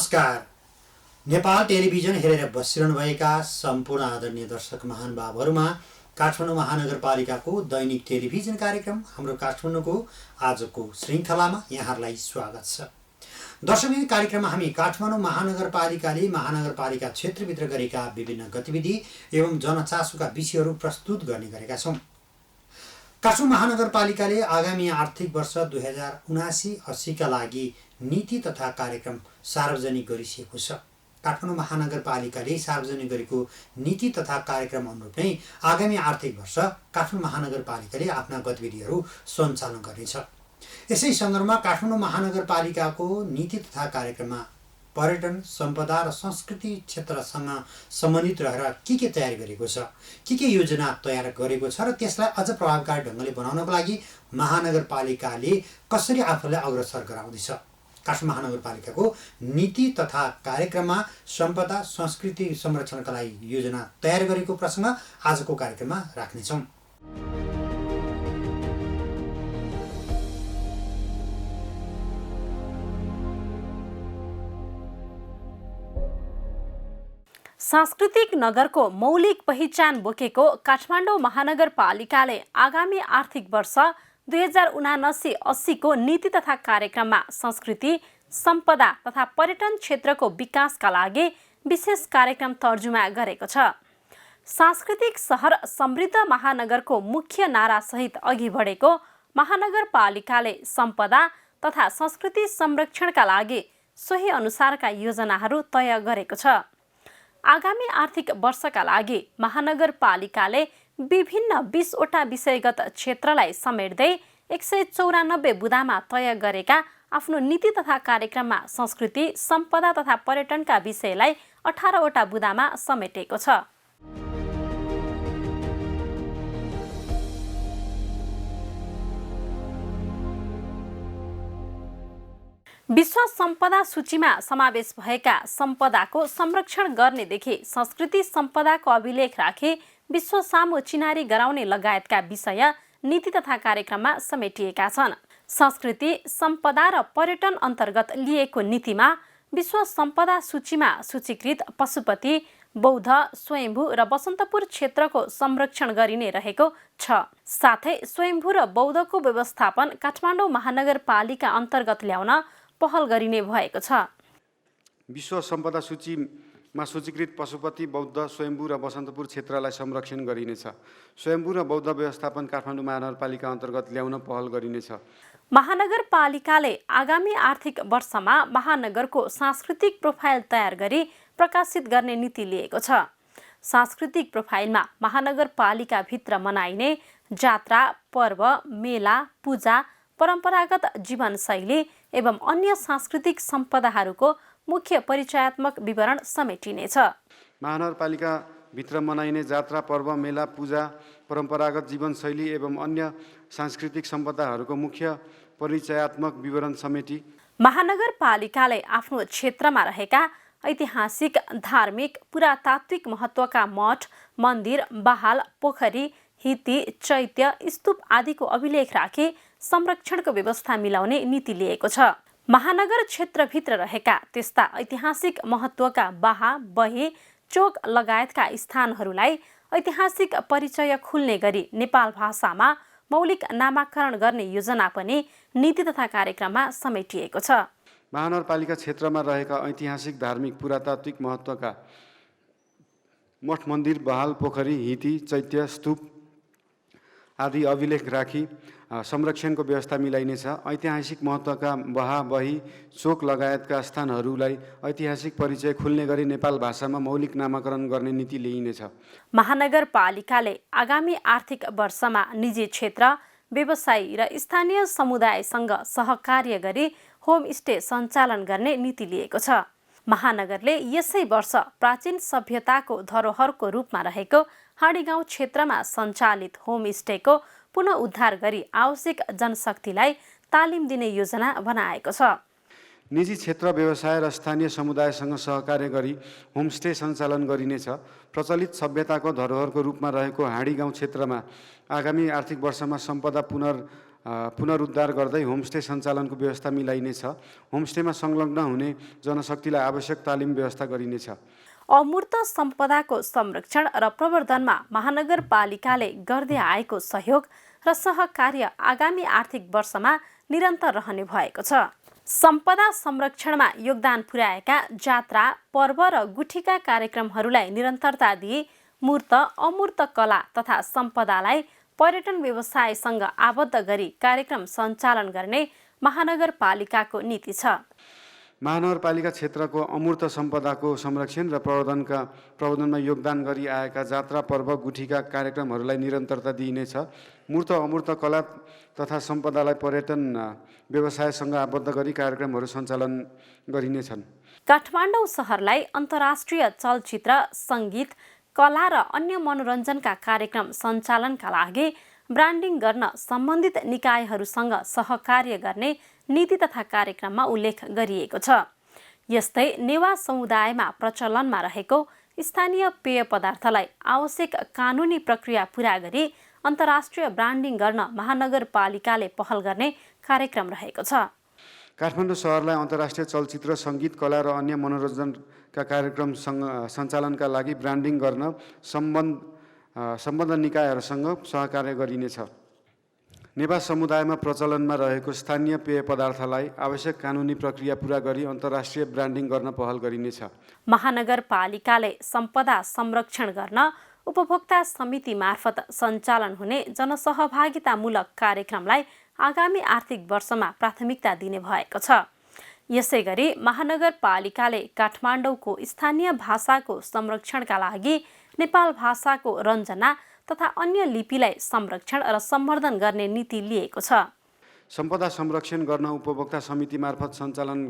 नमस्कार। नेपाल टेलिभिजन हेरेर बसिरहनुभएका सम्पूर्ण आदरणीय दर्शक महानुभावहरूमा काठमाडौँ महानगरपालिकाको दैनिक टेलिभिजन कार्यक्रम हाम्रो काठमाडौँको आजको श्रृङ्खलामा यहाँहरूलाई स्वागत छ। दर्शक, यो कार्यक्रममा हामी काठमाडौँ महानगरपालिकाले महानगरपालिका क्षेत्रभित्र गरेका विभिन्न गतिविधि एवं जनचासोका विषयहरू प्रस्तुत गर्ने गरेका छौँ। काठमाडौँ महानगरपालिकाले आगामी आर्थिक वर्ष 2079-80 का लागि नीति तथा कार्यक्रम सार्वजनिक गरिसकेको छ। काठमाडौँ महानगरपालिकाले सार्वजनिक गरेको नीति तथा कार्यक्रम अनुरूप नै आगामी आर्थिक वर्ष काठमाडौँ महानगरपालिकाले आफ्ना गतिविधिहरू सञ्चालन गर्नेछ। यसै सन्दर्भमा काठमाडौँ महानगरपालिकाको नीति तथा कार्यक्रममा पर्यटन, सम्पदा र संस्कृति क्षेत्रसँग सम्बन्धित रहेर के तयारी गरेको छ, के योजना तयार गरेको छ र त्यसलाई अझ प्रभावकारी ढङ्गले बनाउनको लागि महानगरपालिकाले कसरी आफूलाई अग्रसर गराउँदैछ। काठमाडौँ महानगरपालिकाको नीति तथा कार्यक्रममा सम्पदा संस्कृति संरक्षणका लागि योजना तयार गरेको प्रसङ्ग आजको कार्यक्रममा राख्नेछौँ। सांस्कृतिक नगरको मौलिक पहिचान बोकेको काठमाडौँ महानगरपालिकाले आगामी आर्थिक वर्ष 2079-80 को नीति तथा कार्यक्रममा संस्कृति, सम्पदा तथा पर्यटन क्षेत्रको विकासका लागि विशेष कार्यक्रम तर्जुमा गरेको छ। सांस्कृतिक सहर समृद्ध महानगरको मुख्य नारासहित अघि बढेको महानगरपालिकाले सम्पदा तथा संस्कृति संरक्षणका लागि सोही अनुसारका योजनाहरू तय गरेको छ। आगामी आर्थिक वर्षका लागि महानगरपालिकाले विभिन्न 20 वटा विषयगत क्षेत्रलाई समेट्दै 194 बुँदामा तय गरेका आफ्नो नीति तथा कार्यक्रममा संस्कृति, सम्पदा तथा पर्यटनका विषयलाई 18 वटा बुँदामा समेटेको छ। विश्व सम्पदा सूचीमा समावेश भएका सम्पदाको संरक्षण गर्नेदेखि संस्कृति सम्पदाको अभिलेख राखी विश्व सामु चिनारी गराउने लगायतका विषय नीति तथा कार्यक्रममा समेटिएका छन्। संस्कृति, सम्पदा र पर्यटन अन्तर्गत लिएको नीतिमा विश्व सम्पदा सूचीमा सूचीकृत पशुपति, बौद्ध, स्वयम्भू र बसन्तपुर क्षेत्रको संरक्षण गरिने रहेको छ। साथै स्वयम्भू र बौद्धको व्यवस्थापन काठमाडौँ महानगरपालिका अन्तर्गत ल्याउन पहल गरिने भएको छ। विश्व सम्पदा सूचीमा सूचीकृत पशुपति, बौद्ध, स्वयम्भू र बसन्तपुर क्षेत्रलाई संरक्षण गरिनेछ। स्वयम्भू र बौद्ध व्यवस्थापन काठमाडौँ महानगरपालिका अन्तर्गत ल्याउन पहल गरिनेछ। महानगरपालिकाले आगामी आर्थिक वर्षमा महानगरको सांस्कृतिक प्रोफाइल तयार गरी प्रकाशित गर्ने नीति लिएको छ। सांस्कृतिक प्रोफाइलमा महानगरपालिकाभित्र मनाइने जात्रा, पर्व, मेला, पूजा, परम्परागत जीवनशैली एवं अन्य सांस्कृतिक सम्पदाहरूको मुख्य परिचयात्मक विवरण समेटिनेछ। महानगरपालिकाभित्र मनाइने जात्रा, पर्व, मेला, पूजा, परम्परागत जीवनशैली एवं अन्य सांस्कृतिक सम्पदाहरूको मुख्य परिचयात्मक विवरण समेटी महानगरपालिकाले आफ्नो क्षेत्रमा रहेका ऐतिहासिक, धार्मिक, पुरातात्विक महत्त्वका मठ, मन्दिर, बहाल, पोखरी, हिती, चैत्य, स्तूप आदिको अभिलेख राखी संरक्षणको व्यवस्था मिलाउने नीति लिएको छ। महानगर क्षेत्रभित्र रहेका त्यस्ता ऐतिहासिक महत्त्वका बाहा, बही, चोक लगायतका स्थानहरूलाई ऐतिहासिक परिचय खुल्ने गरी नेपाल भाषामा मौलिक नामाकरण गर्ने योजना पनि नीति तथा कार्यक्रममा समेटिएको छ। महानगरपालिका क्षेत्रमा रहेका ऐतिहासिक, धार्मिक, पुरातात्विक महत्त्वका मठ, मन्दिर, बहाल, पोखरी, हिती, चैत्य, स्तूप आदि अभिलेख राखी संरक्षणको व्यवस्था मिलाइनेछ। ऐतिहासिक महत्त्वका बहा, बही, चोक लगायतका स्थानहरूलाई ऐतिहासिक परिचय खुल्ने गरी नेपाल भाषामा मौलिक नामाकरण गर्ने नीति लिइनेछ। महानगरपालिकाले आगामी आर्थिक वर्षमा निजी क्षेत्र, व्यवसायी र स्थानीय समुदायसँग सहकार्य गरी होमस्टे सञ्चालन गर्ने नीति लिएको छ। महानगरले यसै वर्ष प्राचीन सभ्यताको धरोहरको रूपमा रहेको हाँडीगाउँ क्षेत्रमा सञ्चालित होमस्टेको पुनः उद्धार गरी आवश्यक जनशक्तिलाई तालिम दिने योजना बनाएको छ। निजी क्षेत्र, व्यवसाय र स्थानीय समुदायसँग सहकार्य गरी होमस्टे सञ्चालन गरिनेछ। प्रचलित सभ्यताको धरोहरको रूपमा रहेको हाँडीगाउँ क्षेत्रमा आगामी आर्थिक वर्षमा सम्पदा पुनरुद्धार गर्दै होमस्टे सञ्चालनको व्यवस्था मिलाइनेछ। होमस्टेमा संलग्न हुने जनशक्तिलाई आवश्यक तालिम व्यवस्था गरिनेछ। अमूर्त सम्पदाको संरक्षण र प्रवर्धनमा महानगरपालिकाले गर्दै आएको सहयोग र सहकार्य आगामी आर्थिक वर्षमा निरन्तर रहने भएको छ। सम्पदा संरक्षणमा योगदान पुर्याएका जात्रा, पर्व र गुठीका कार्यक्रमहरूलाई निरन्तरता दिई मूर्त अमूर्त कला तथा सम्पदालाई पर्यटन व्यवसायसँग आबद्ध गरी कार्यक्रम सञ्चालन गर्ने महानगरपालिकाको नीति छ। महानगरपालिका क्षेत्रको अमूर्त सम्पदाको संरक्षण र प्रवर्धनमा योगदान गरी आएका जात्रा, पर्व, गुठीका कार्यक्रमहरूलाई निरन्तरता दिइनेछ। मूर्त अमूर्त कला तथा सम्पदालाई पर्यटन व्यवसायसँग आबद्ध गरी कार्यक्रमहरू सञ्चालन गरिनेछन्। काठमाडौँ सहरलाई अन्तर्राष्ट्रिय चलचित्र, सङ्गीत, कला र अन्य मनोरञ्जनका कार्यक्रम सञ्चालनका लागि ब्रान्डिङ गर्न सम्बन्धित निकायहरूसँग सहकार्य गर्ने नीति तथा कार्यक्रममा उल्लेख गरिएको छ। यस्तै नेवा समुदायमा प्रचलनमा रहेको स्थानीय पेय पदार्थलाई आवश्यक कानुनी प्रक्रिया पूरा गरी अन्तर्राष्ट्रिय ब्रान्डिङ गर्न महानगरपालिकाले पहल गर्ने कार्यक्रम रहेको छ। काठमाडौँ सहरलाई अन्तर्राष्ट्रिय चलचित्र, सङ्गीत, कला र अन्य मनोरञ्जनका कार्यक्रम सञ्चालनका लागि ब्रान्डिङ गर्न सम्बद्ध निकायहरूसँग सहकार्य गरिनेछ। नेवा समुदायमा प्रचलनमा रहेको स्थानीय पेय पदार्थलाई आवश्यक कानुनी प्रक्रिया पूरा गरी अन्तर्राष्ट्रिय ब्रान्डिङ गर्न पहल गरिनेछ। महानगरपालिकाले सम्पदा संरक्षण गर्न उपभोक्ता समिति मार्फत सञ्चालन हुने जनसहभागितामूलक कार्यक्रमलाई आगामी आर्थिक वर्षमा प्राथमिकता दिने भएको छ। यसै गरी महानगरपालिकाले काठमाडौँको स्थानीय भाषाको संरक्षणका लागि नेपाल भाषाको रञ्जना तथा अन्य लिपिलाई संरक्षण र सम्वर्धन गर्ने नीति लिएको छ। सम्पदा संरक्षण गर्न उपभोक्ता समिति मार्फत सञ्चालन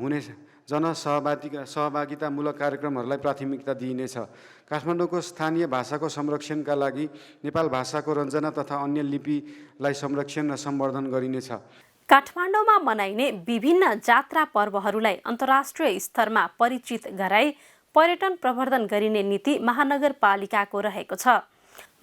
हुने सहभागितामूलक कार्यक्रमहरूलाई प्राथमिकता दिइनेछ। काठमाडौँको स्थानीय भाषाको संरक्षणका लागि नेपाल भाषाको रञ्जना तथा अन्य लिपिलाई संरक्षण र सम्वर्धन गरिनेछ। काठमाडौँमा मनाइने विभिन्न जात्रा पर्वहरूलाई अन्तर्राष्ट्रिय स्तरमा परिचित गराई पर्यटन प्रवर्धन गरिने नीति महानगरपालिकाको रहेको छ।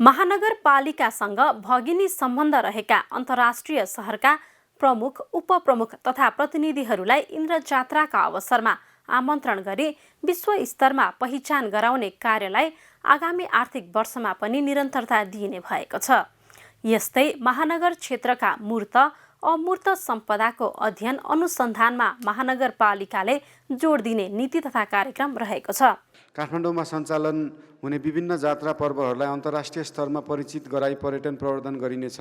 महानगरपालिकासँग भगिनी सम्बन्ध रहेका अन्तर्राष्ट्रिय सहरका प्रमुख, उपप्रमुख तथा प्रतिनिधिहरूलाई इन्द्र जात्राका अवसरमा आमन्त्रण गरी विश्व स्तरमा पहिचान गराउने कार्यलाई आगामी आर्थिक वर्षमा पनि निरन्तरता दिइने भएको छ। यस्तै महानगर क्षेत्रका मूर्त अमूर्त सम्पदाको अध्ययन अनुसन्धानमा महानगरपालिकाले जोड दिने नीति तथा कार्यक्रम रहेको छ। काठमाडौँमा सञ्चालन हुने विभिन्न जात्रा पर्वहरूलाई अन्तर्राष्ट्रिय स्तरमा परिचित गराई पर्यटन प्रवर्धन गरिनेछ।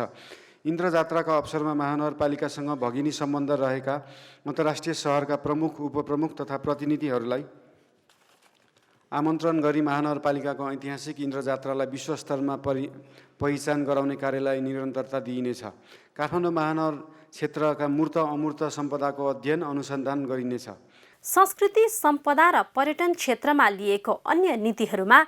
इन्द्र जात्राका अवसरमा महानगरपालिकासँग भगिनी सम्बन्ध रहेका अन्तर्राष्ट्रिय सहरका प्रमुख, उपप्रमुख तथा प्रतिनिधिहरूलाई आमन्त्रण गरी महानगरपालिकाको ऐतिहासिक इन्द्र जात्रालाई विश्व स्तरमा पहिचान गराउने कार्यलाई निरन्तरता दिइनेछ। काठमाडौँ महानगर क्षेत्रका मूर्त अमूर्त सम्पदाको अध्ययन अनुसन्धान गरिनेछ। संस्कृति, सम्पदा र पर्यटन क्षेत्रमा लिएको अन्य नीतिहरूमा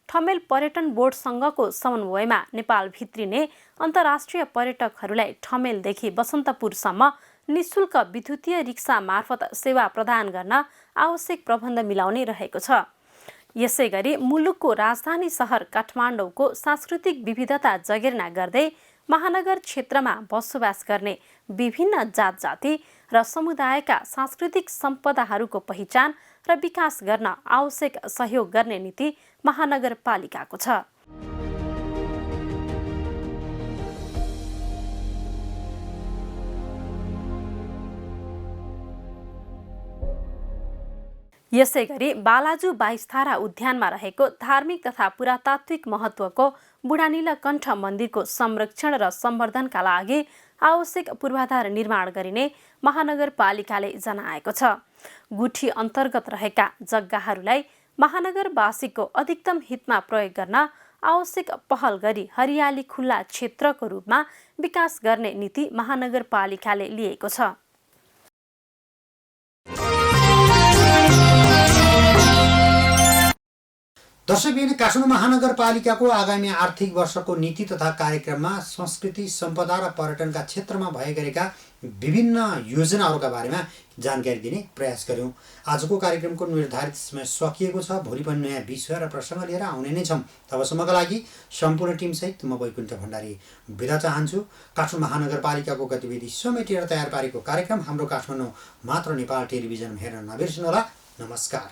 ठमेल पर्यटन बोर्डसँगको समन्वयमा नेपाल भित्रिने अन्तर्राष्ट्रिय पर्यटकहरूलाई ठमेलदेखि बसन्तपुरसम्म निःशुल्क विद्युतीय रिक्सा मार्फत सेवा प्रदान गर्न आवश्यक प्रबन्ध मिलाउने रहेको छ। यसै गरी मुलुकको राजधानी सहर काठमाडौँको सांस्कृतिक विविधता जगेर्ना गर्दै महानगर क्षेत्रमा बसोबास गर्ने विभिन्न जात जाति र समुदायका सांस्कृतिक सम्पदाहरूको पहिचान र विकास गर्न आवश्यक सहयोग गर्ने नीति महानगरपालिकाको छ। यसै गरी बालाजु 22 थारा उद्यानमा रहेको धार्मिक तथा पुरातात्विक महत्त्वको बुढानीलकण्ठ मन्दिरको संरक्षण र सम्वर्धनका लागि आवश्यक पूर्वाधार निर्माण गरिने महानगरपालिकाले जनाएको छ। गुठी अन्तर्गत रहेका जग्गाहरूलाई महानगरवासीको अधिकतम हितमा प्रयोग गर्न आवश्यक पहल गरी हरियाली खुल्ला क्षेत्रको रूपमा विकास गर्ने नीति महानगरपालिकाले लिएको छ। दर्शकबिन, काठमाडौँ महानगरपालिकाको आगामी आर्थिक वर्षको नीति तथा कार्यक्रममा संस्कृति, सम्पदा र पर्यटनका क्षेत्रमा भए गरेका विभिन्न योजनाहरूका बारेमा जानकारी दिने प्रयास गऱ्यौँ। आजको कार्यक्रमको निर्धारित समय सकिएको छ। भोलि पनि नयाँ विषय र प्रसङ्ग लिएर आउने नै छौँ। तबसम्मका लागि सम्पूर्ण टिमसहित म वैकुण्ठ भण्डारी बिदा चाहन्छु। काठमाडौँ महानगरपालिकाको गतिविधि समेटेर तयार पारेको कार्यक्रम हाम्रो काठमाडौँ मात्र नेपाल टेलिभिजन हेर्न नबिर्सनुहोला। नमस्कार।